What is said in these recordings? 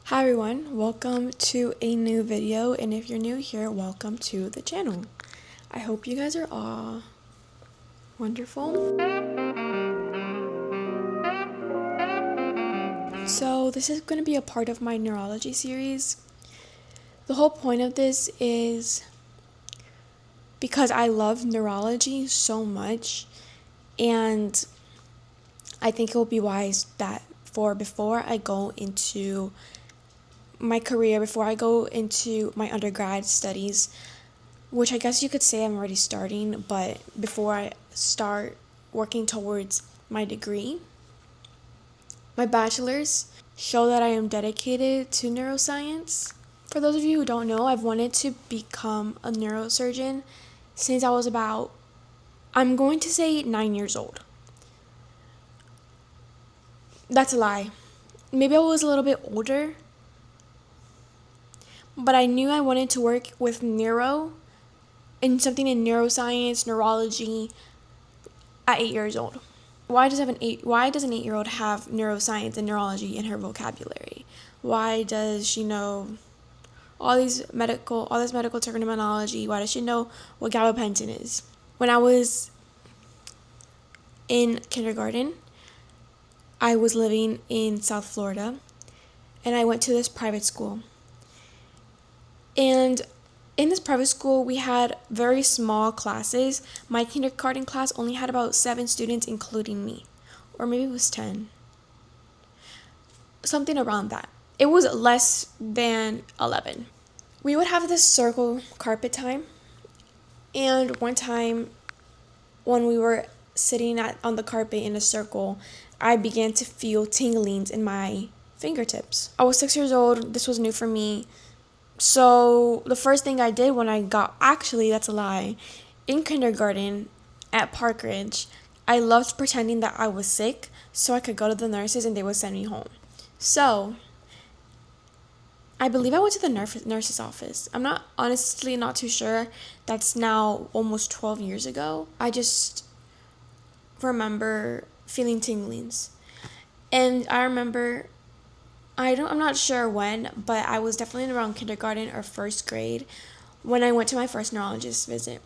Hi everyone, welcome to a new video, and if you're new here, welcome to the channel. I hope you guys are all wonderful. So this is going to be a part of my neurology series. The whole point of this is because I love neurology so much, and I think it will be wise that before I go into my career, before I go into my undergrad studies, which I guess you could say I'm already starting, but before I start working towards my degree, my bachelor's, show that I am dedicated to neuroscience. For those of you who don't know, I've wanted to become a neurosurgeon since I was I'm going to say 9 years old. That's a lie. Maybe I was a little bit older, but I knew I wanted to work with neuro and something in neuroscience, neurology at 8 years old. Why does an 8-year-old have neuroscience and neurology in her vocabulary? Why does she know all this medical terminology? Why does she know what gabapentin is? When I was in kindergarten, I was living in South Florida, and I went to this private school. And in this private school, we had very small classes. My kindergarten class only had about 7 students, including me. Or maybe it was 10. Something around that. It was less than 11. We would have this circle carpet time. And one time, when we were sitting on the carpet in a circle, I began to feel tinglings in my fingertips. I was 6 years old. This was new for me. So the first thing I did when I that's a lie, in kindergarten at Park Ridge, I loved pretending that I was sick so I could go to the nurses and they would send me home. So I believe I went to the nurse's office. I'm honestly not too sure. That's now almost 12 years ago. I just remember feeling tinglings. And I remember I'm not sure when, but I was definitely around kindergarten or first grade when I went to my first neurologist visit.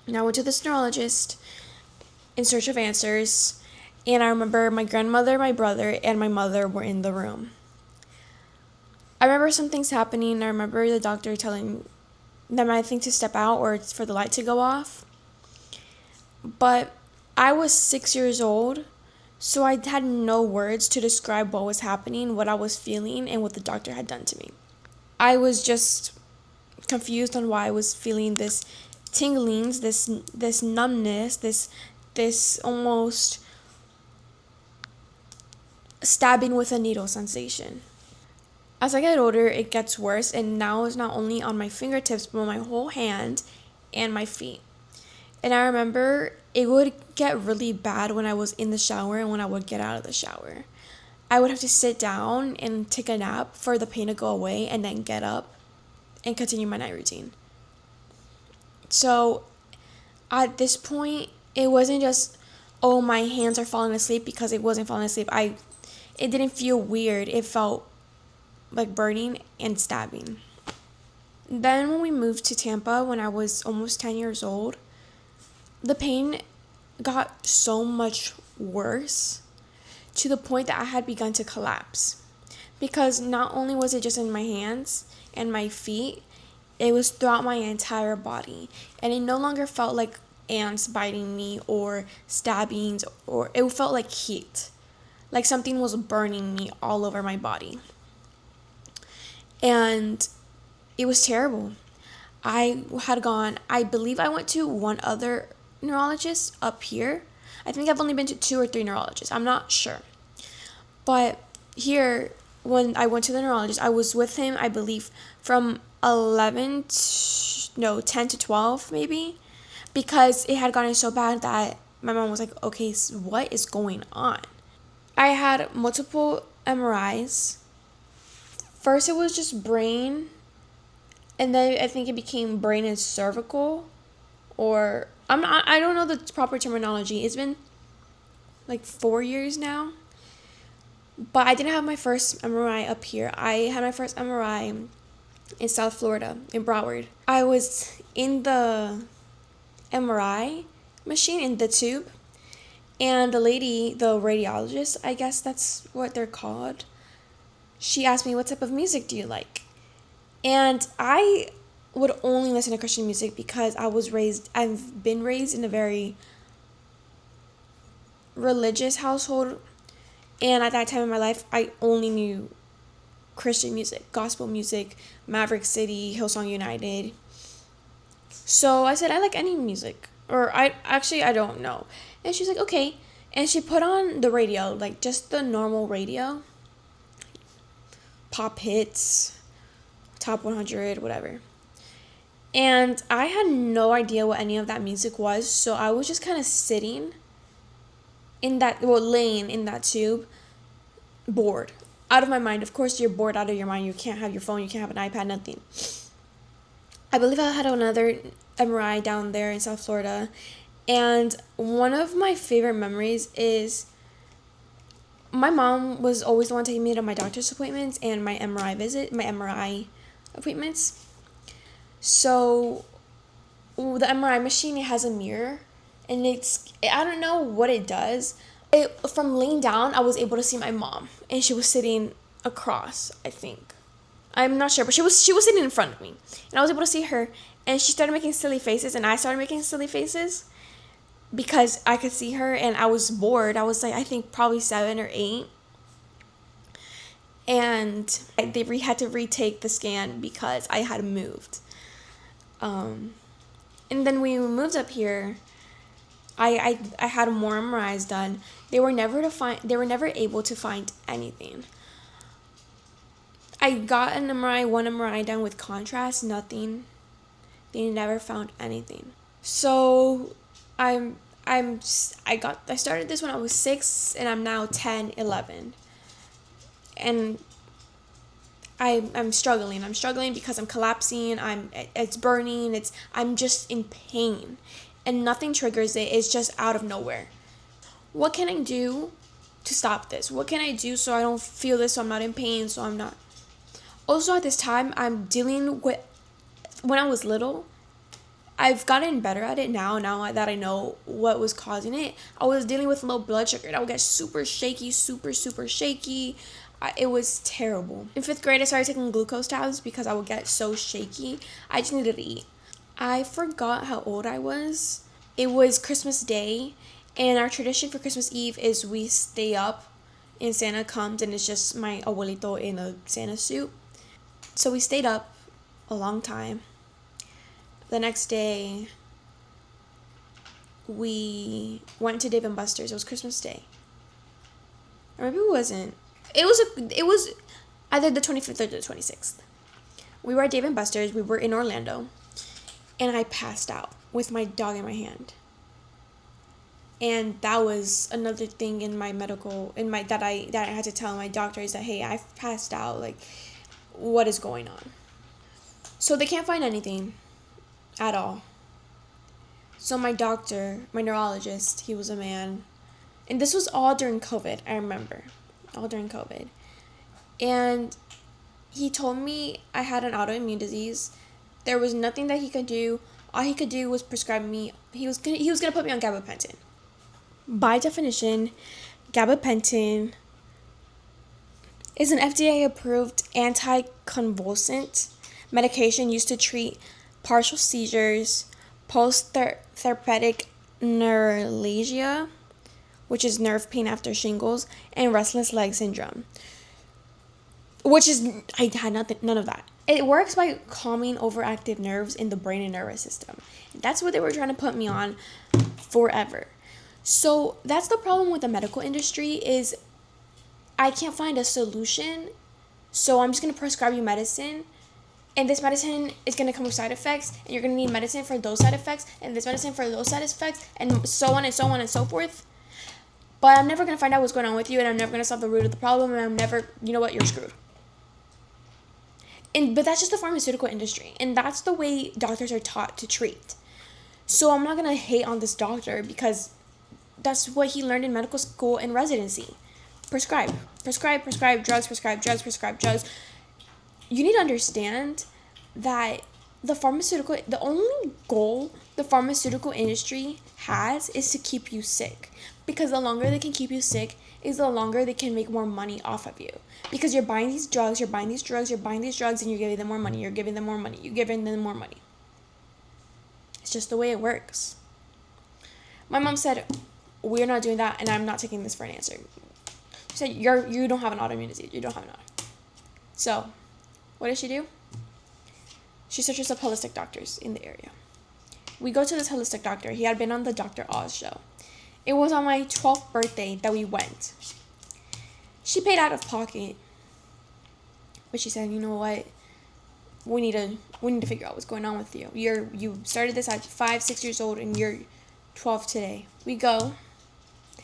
And I went to this neurologist in search of answers, and I remember my grandmother, my brother, and my mother were in the room. I remember some things happening. I remember the doctor telling them I think to step out or for the light to go off. But I was 6 years old, so I had no words to describe what was happening, what I was feeling, and what the doctor had done to me. I was just confused on why I was feeling this tinglings, this numbness, this almost stabbing with a needle sensation. As I get older, it gets worse, and now it's not only on my fingertips, but on my whole hand and my feet. And I remember it would get really bad when I was in the shower and when I would get out of the shower. I would have to sit down and take a nap for the pain to go away and then get up and continue my night routine. So at this point, it wasn't just, oh, my hands are falling asleep, because it wasn't falling asleep. It didn't feel weird. It felt like burning and stabbing. Then when we moved to Tampa when I was almost 10 years old, the pain got so much worse to the point that I had begun to collapse. Because not only was it just in my hands and my feet, it was throughout my entire body. And it no longer felt like ants biting me or stabbings, or it felt like heat. Like something was burning me all over my body. And it was terrible. I believe I went to one other neurologist up here. I think I've only been to 2 or 3 neurologists. I'm not sure. But here, when I went to the neurologist, I was with him, I believe, from 10 to 12 maybe, because it had gotten so bad that my mom was like, okay, so what is going on? I had multiple MRIs. First it was just brain, and then I think it became brain and cervical, or I don't know the proper terminology. It's been like 4 years now. But I didn't have my first MRI up here. I had my first MRI in South Florida, in Broward. I was in the MRI machine, in the tube, and the lady, the radiologist, I guess that's what they're called, she asked me, what type of music do you like? And I would only listen to Christian music because I've been raised in a very religious household. And at that time in my life, I only knew Christian music, gospel music, Maverick City, Hillsong United. So I said, I like any music. Or I don't know. And she's like, okay. And she put on the radio, like just the normal radio. Pop hits, top 100, whatever. And I had no idea what any of that music was. So I was just kind of sitting laying in that tube, bored, out of my mind. Of course, you're bored out of your mind. You can't have your phone, you can't have an iPad, nothing. I believe I had another MRI down there in South Florida, and one of my favorite memories is my mom was always the one taking me to my doctor's appointments and my MRI appointments. So the MRI machine, it has a mirror, and I don't know what it does. From laying down, I was able to see my mom, and she was sitting across, I think. I'm not sure, but she was sitting in front of me, and I was able to see her, and she started making silly faces, and I started making silly faces because I could see her, and I was bored. I was like, I think probably 7 or 8, and they had to retake the scan because I had moved. And then when we moved up here, I had more MRIs done. They were never able to find anything. I got one MRI done with contrast, nothing. They never found anything. So I started this when I was 6, and I'm now 10, 11. And I'm struggling. I'm struggling because I'm collapsing. It's burning. I'm just in pain, and nothing triggers it. It's just out of nowhere. What can I do to stop this? What can I do so I don't feel this, so I'm not in pain, so I'm not. Also, at this time, I'm dealing with, when I was little, I've gotten better at it now that I know what was causing it. I was dealing with low blood sugar, and I would get super shaky, super shaky. It was terrible. In 5th grade, I started taking glucose tabs because I would get so shaky. I just needed to eat. I forgot how old I was. It was Christmas Day, and our tradition for Christmas Eve is we stay up, and Santa comes, and it's just my abuelito in a Santa suit. So we stayed up a long time. The next day, we went to Dave & Buster's. It was Christmas Day. Or maybe it wasn't. It was either the 25th or the 26th. We were at Dave & Buster's. We were in Orlando. And I passed out with my dog in my hand. And that was another thing in my that I had to tell my doctor, is that, hey, I've passed out. Like, what is going on? So they can't find anything at all. So my doctor, my neurologist, he was a man. And this was all during COVID, I remember. All during COVID. And he told me I had an autoimmune disease. There was nothing that he could do. All he could do was prescribe me. He was gonna put me on gabapentin. By definition, gabapentin is an FDA-approved anticonvulsant medication used to treat partial seizures, post-therapeutic neuralgia, which is nerve pain after shingles, and restless leg syndrome, I had none of that. It works by calming overactive nerves in the brain and nervous system. That's what they were trying to put me on forever. So that's the problem with the medical industry, is I can't find a solution. So I'm just going to prescribe you medicine, and this medicine is going to come with side effects, and you're going to need medicine for those side effects, and this medicine for those side effects, and so on and so on and so forth. But I'm never going to find out what's going on with you, and I'm never going to solve the root of the problem, and you know what, you're screwed. But that's just the pharmaceutical industry, and that's the way doctors are taught to treat. So I'm not going to hate on this doctor because that's what he learned in medical school and residency. prescribe, prescribe drugs, prescribe drugs. You need to understand that the only goal the pharmaceutical industry has is to keep you sick. Because the longer they can keep you sick is the longer they can make more money off of you. Because you're buying these drugs, and you're giving them more money, you're giving them more money. It's just the way it works. My mom said, we're not doing that, and I'm not taking this for an answer. She said, you don't have an autoimmune disease. You don't have an autoimmune. So, what does she do? She searches up holistic doctors in the area. We go to this holistic doctor. He had been on the Dr. Oz show. It was on my 12th birthday that we went. She paid out of pocket. But she said, you know what? We need to figure out what's going on with you. You started this at 5-6 years old and you're 12 today. We go.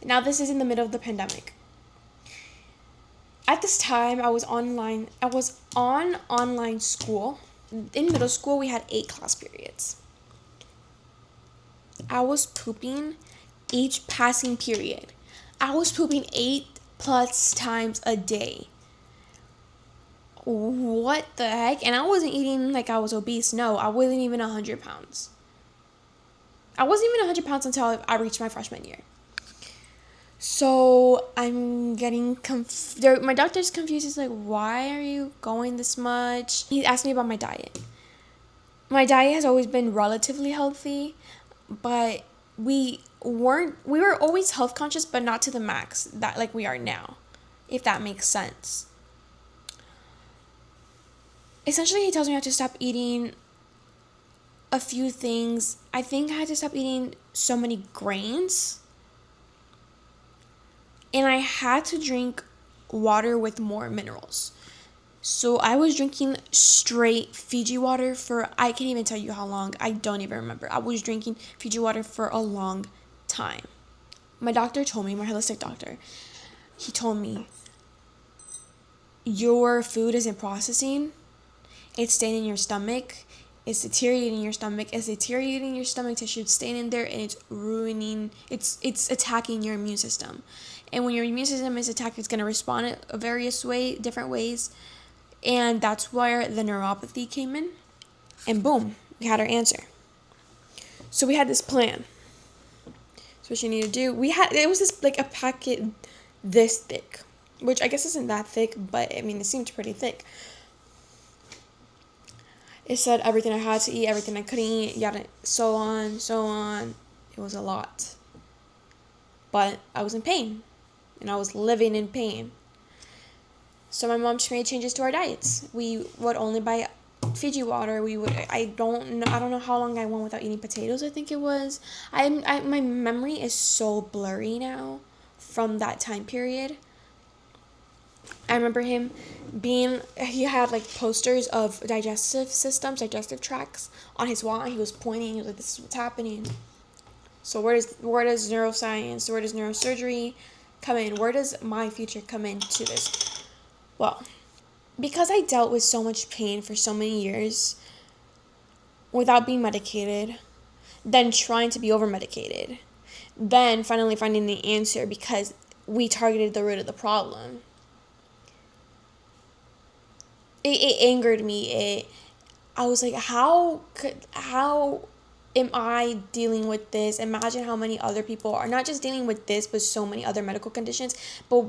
Now this is in the middle of the pandemic. At this time, I was on online school. In middle school, we had 8 class periods. I was pooping each passing period. I was pooping 8+ times a day. What the heck? And I wasn't eating like I was obese. No, I wasn't even 100 pounds. I wasn't even 100 pounds until I reached my freshman year. So I'm getting my doctor's confused. He's like, why are you going this much? He asked me about my diet. My diet has always been relatively healthy, but we were always health conscious, but not to the max that like we are now, if that makes sense. Essentially, he tells me I have to stop eating a few things. I think I had to stop eating so many grains. And I had to drink water with more minerals. So I was drinking straight Fiji water for, I can't even tell you how long. I don't even remember. I was drinking Fiji water for a long time. My doctor told me, my holistic doctor, he told me, your food isn't processing. It's staying in your stomach. It's deteriorating your stomach. It's deteriorating your stomach tissue. It's staying in there and it's attacking your immune system. And when your immune system is attacked, it's going to respond in different ways. And that's where the neuropathy came in. And boom, we had our answer. So we had this plan. So what you need to do, it was this like a packet this thick, which I guess isn't that thick, but I mean, it seemed pretty thick. It said everything I had to eat, everything I couldn't eat, yada, so on. It was a lot. But I was in pain. And I was living in pain. So my mom made changes to our diets. We would only buy Fiji water. I don't know how long I went without eating potatoes, I think it was. My memory is so blurry now from that time period. I remember him he had like posters of digestive tracts on his wall, and he was pointing, he was like, this is what's happening. So where does neuroscience, where does neurosurgery come in? Where does my future come into this? Well, because I dealt with so much pain for so many years without being medicated, then trying to be over-medicated, then finally finding the answer because we targeted the root of the problem. It angered me. I was like, how am I dealing with this? Imagine how many other people are not just dealing with this, but so many other medical conditions, but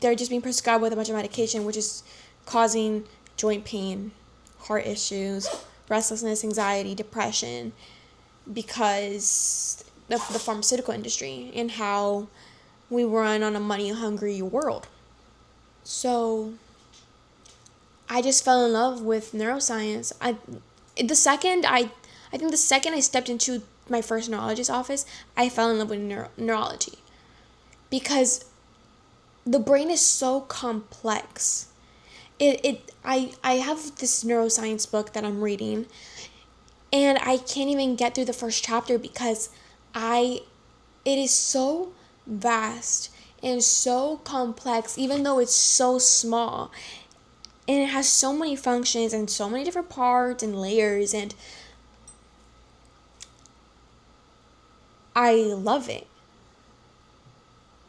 they're just being prescribed with a bunch of medication, which is causing joint pain, heart issues, restlessness, anxiety, depression, because of the pharmaceutical industry and how we run on a money-hungry world. So I just fell in love with neuroscience. I think the second I stepped into my first neurologist office, I fell in love with neurology. Because the brain is so complex. I have this neuroscience book that I'm reading, and I can't even get through the first chapter because it is so vast and so complex, even though it's so small. And it has so many functions and so many different parts and layers, and I love it.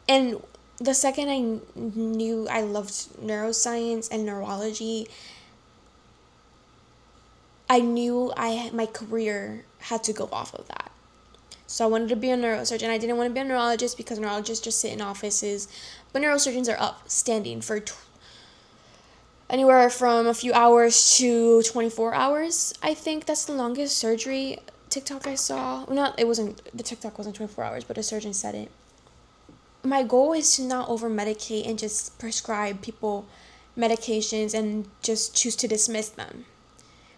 And the second I knew I loved neuroscience and neurology, I knew my career had to go off of that. So I wanted to be a neurosurgeon. I didn't want to be a neurologist because neurologists just sit in offices, but neurosurgeons are up standing for anywhere from a few hours to 24 hours. I think that's the longest surgery TikTok I saw. Not it wasn't the TikTok wasn't 24 hours, but a surgeon said it. My goal is to not over medicate and just prescribe people medications and just choose to dismiss them.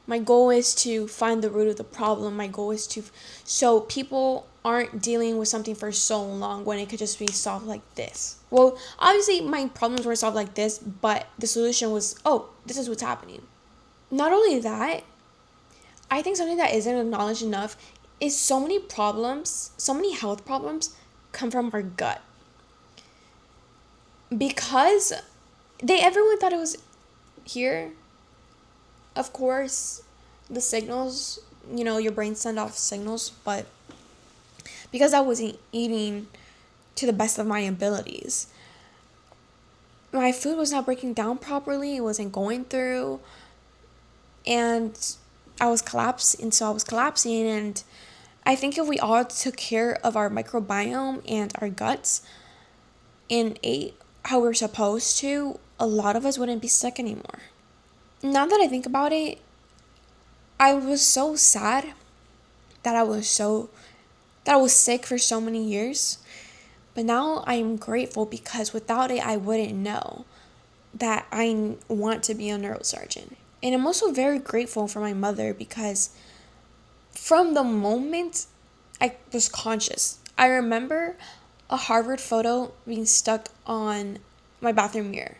My goal is to find the root of the problem. My goal is to, so people aren't dealing with something for so long when it could just be solved like this. Well, obviously my problems were solved like this, but the solution was, oh, this is what's happening. Not only that, I think something that isn't acknowledged enough is so many health problems come from our gut. Because everyone thought it was here. Of course, the signals, your brain send off signals, but because I wasn't eating to the best of my abilities, my food was not breaking down properly, it wasn't going through, and I was collapsing, and I think if we all took care of our microbiome and our guts and ate how we're supposed to, a lot of us wouldn't be sick anymore. Now that I think about it, I was so sad that I was sick for so many years. But now I'm grateful because without it, I wouldn't know that I want to be a neurosurgeon. And I'm also very grateful for my mother because from the moment I was conscious, I remember a Harvard photo being stuck on my bathroom mirror.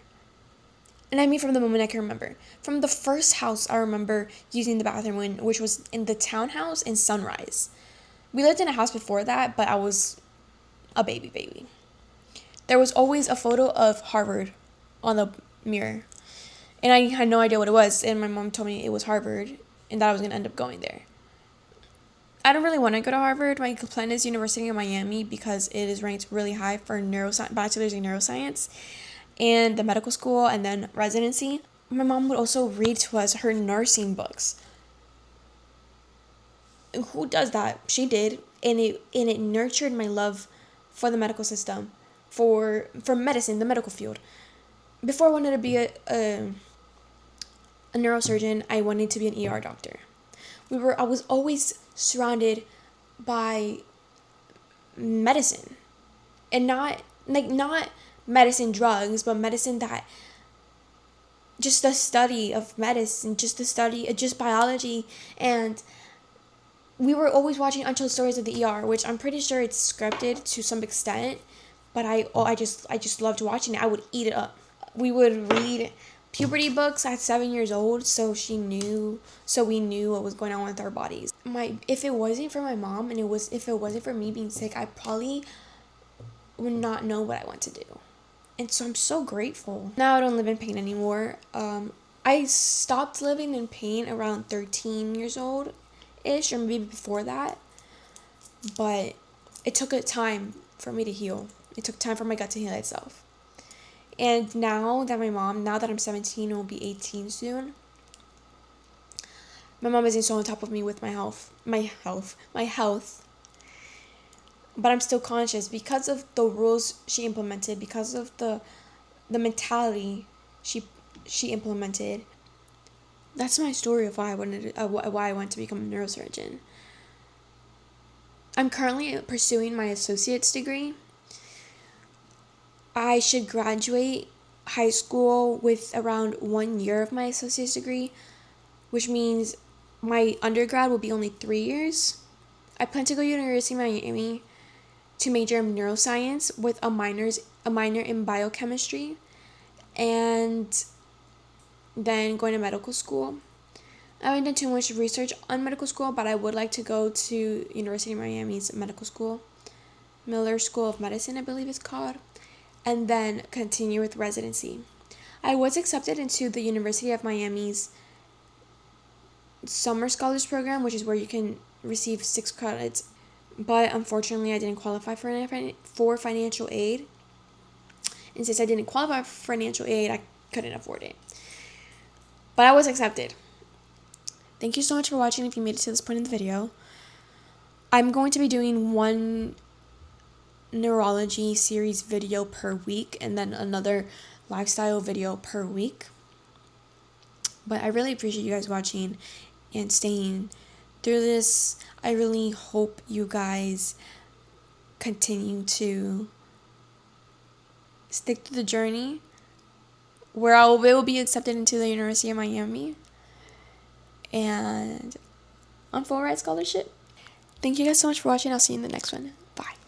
And I mean from the moment I can remember. From the first house I remember using the bathroom in, which was in the townhouse in Sunrise. We lived in a house before that, but I was a baby. There was always a photo of Harvard on the mirror. And I had no idea what it was. And my mom told me it was Harvard and that I was going to end up going there. I don't really want to go to Harvard. My plan is University of Miami because it is ranked really high for bachelor's in neuroscience and the medical school and then residency. My mom would also read to us her nursing books. Who does that? She did, and it nurtured my love for the medical system, for medicine, the medical field. Before I wanted to be a neurosurgeon, I wanted to be an ER doctor. I was always surrounded by medicine, and not medicine drugs, but medicine that just the study of medicine, just biology. And we were always watching Untold Stories of the ER, which I'm pretty sure it's scripted to some extent, but I just loved watching it. I would eat it up. We would read puberty books at 7 years old, so we knew what was going on with our bodies. If it wasn't for my mom and if it wasn't for me being sick, I probably would not know what I want to do. And so I'm so grateful. Now I don't live in pain anymore. I stopped living in pain around 13 years old ish, or maybe before that. But it took a time for me to heal. It took time for my gut to heal itself. And now that I'm 17 and will be 18 soon, my mom isn't so on top of me with my health. But I'm still conscious because of the rules she implemented, because of the mentality she implemented. That's my story of why I went to become a neurosurgeon. I'm currently pursuing my associate's degree. I should graduate high school with around 1 year of my associate's degree, which means my undergrad will be only 3 years. I plan to go to University of Miami to major in neuroscience with a minor in biochemistry, and then going to medical school. I haven't done too much research on medical school, but I would like to go to University of Miami's medical school, Miller School of Medicine, I believe it's called, and then continue with residency. I was accepted into the University of Miami's summer scholars program, which is where you can receive 6 credits, but unfortunately I didn't qualify for financial aid. And since I didn't qualify for financial aid, I couldn't afford it. But I was accepted. Thank you so much for watching if you made it to this point in the video. I'm going to be doing one neurology series video per week and then another lifestyle video per week. But I really appreciate you guys watching and staying through this. I really hope you guys continue to stick to the journey where I will be accepted into the University of Miami and on full ride scholarship. Thank you guys so much for watching. I'll see you in the next one.